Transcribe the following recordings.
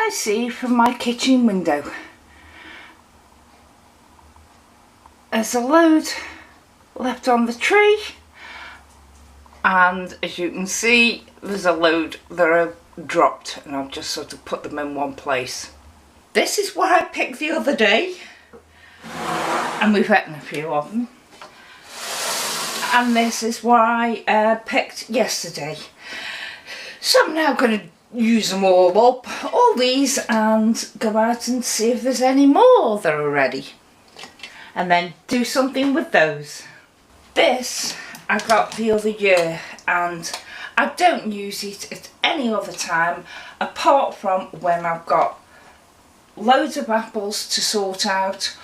I see from my kitchen window. There's a load left on the tree, and as you can see there's a load that are dropped, and I've just sort of put them in one place. This is what I picked the other day, and we've eaten a few of them, and this is what I picked yesterday. So I'm now going to use them all up, all these, and go out and see if there's any more that are ready, and then do something with those. This I got the other year, and I don't use it at any other time apart from when I've got loads of apples to sort out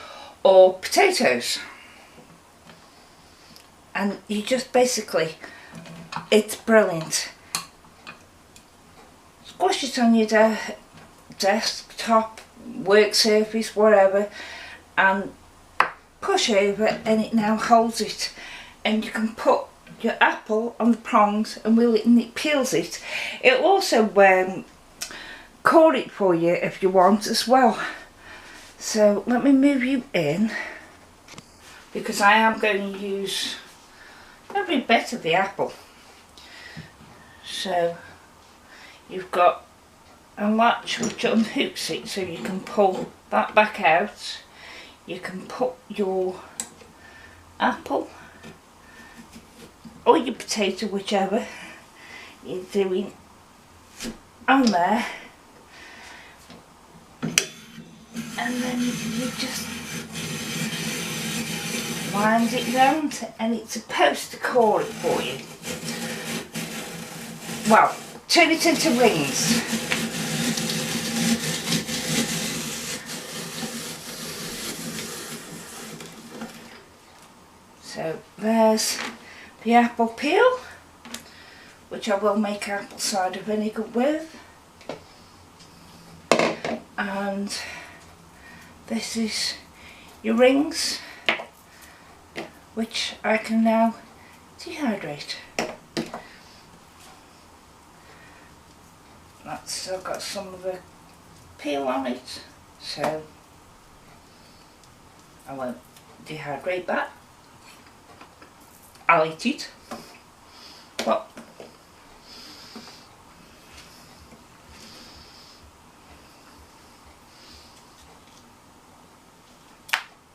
or potatoes. And you just basically, it's brilliant. Squash it on your desktop, work surface, whatever, and push over, and it now holds it, and you can put your apple on the prongs and wheel it, and it peels it. It'll also core it for you if you want as well. So let me move you in, because I am going to use every bit of the apple. So you've got a latch which unhooks it, so you can pull that back out. You can put your apple or your potato, whichever you're doing, on there, and then you just wind it round, and it's supposed to core it for you. Well, turn it into rings. So there's the apple peel, which I will make apple cider vinegar with, and this is your rings, which I can now dehydrate. That's still got some of the peel on it, so I won't dehydrate that. I'll eat it. Well,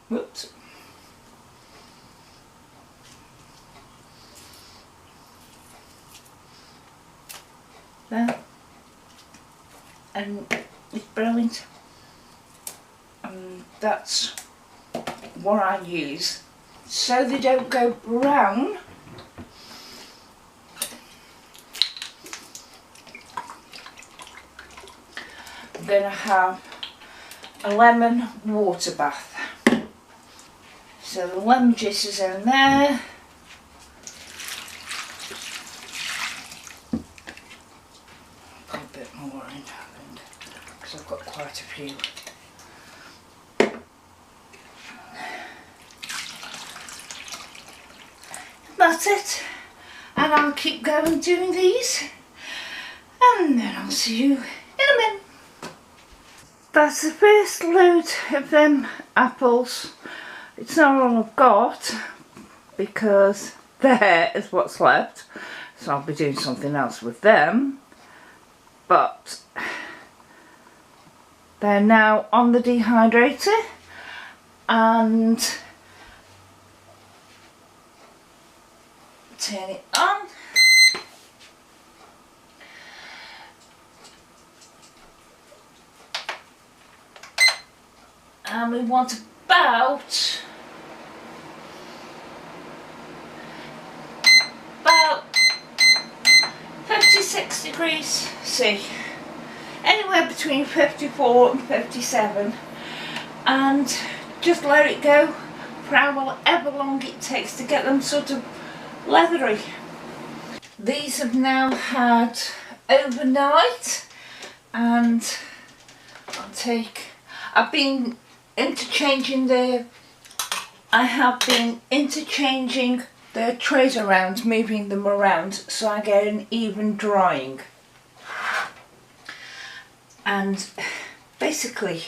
whoops. There. And it's brilliant. And that's what I use, so they don't go brown. I'm going to have a lemon water bath. So the lemon juice is in there. Put a bit more in, because I've got quite a few. That's it, and I'll keep going doing these, and then I'll see you in a minute. That's the first load of them apples. It's not all I've got, because there is what's left, so I'll be doing something else with them, but they're now on the dehydrator, and turn it on. And we want about 56 degrees C, anywhere between 54 and 57, and just let it go for however long it takes to get them sort of leathery. These have now had overnight, and I've been interchanging the trays around, moving them around so I get an even drying. And basically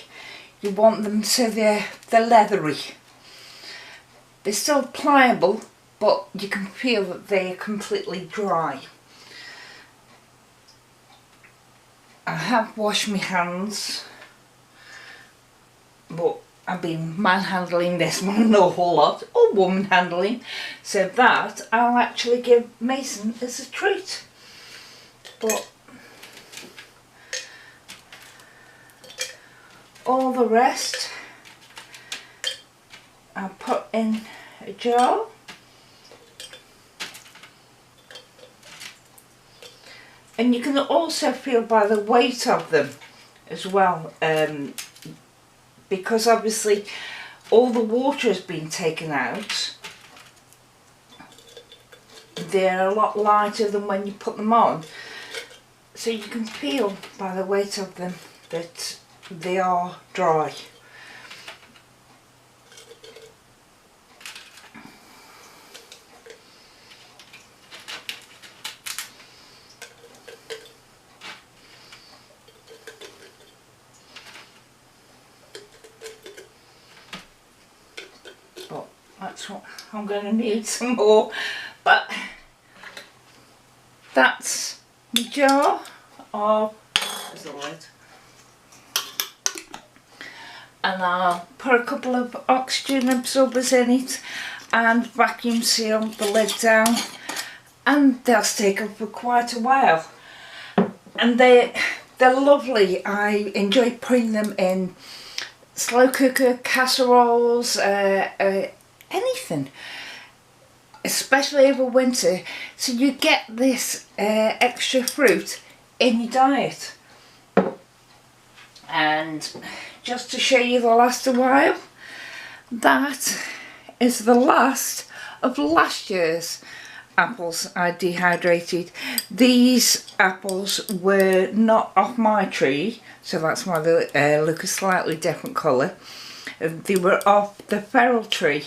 you want them so they're leathery. They're still pliable, but you can feel that they are completely dry. I have washed my hands, but I've been manhandling this one an awful lot, or woman handling, so that I'll actually give Mason as a treat. But all the rest I'll put in a jar. And you can also feel by the weight of them as well, because obviously all the water has been taken out. They're a lot lighter than when you put them on, so you can feel by the weight of them that they are dry. But that's what I'm going to need some more. But that's the jar of, there's the lid. And I'll put a couple of oxygen absorbers in it and vacuum seal the lid down, and they'll stay up for quite a while. And they're lovely. I enjoy putting them in slow cooker, casseroles, anything, especially over winter, so you get this extra fruit in your diet. And just to show you they'll last a while, that is the last of last year's apples I dehydrated. These apples were not off my tree, so that's why they look a slightly different colour. They were off the feral tree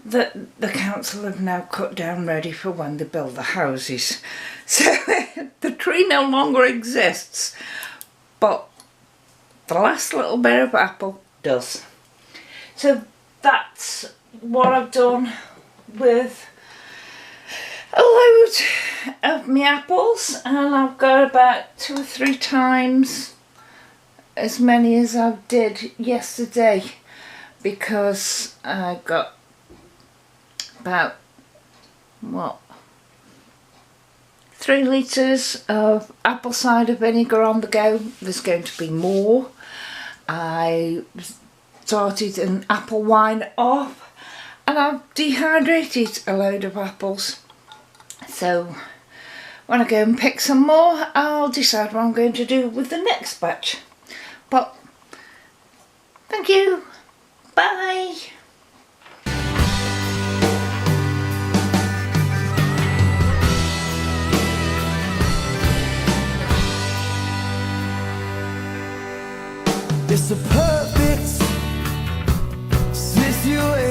that the council have now cut down ready for when they build the houses. So the tree no longer exists, but the last little bit of apple does. So that's what I've done with a load of my apples, and I've got about 2 or 3 times as many as I did yesterday, because I got about, what, 3 litres of apple cider vinegar on the go. There's going to be more. I started an apple wine off, and I've dehydrated a load of apples. So when I go and pick some more, I'll decide what I'm going to do with the next batch. But thank you. Bye. It's a perfect situation.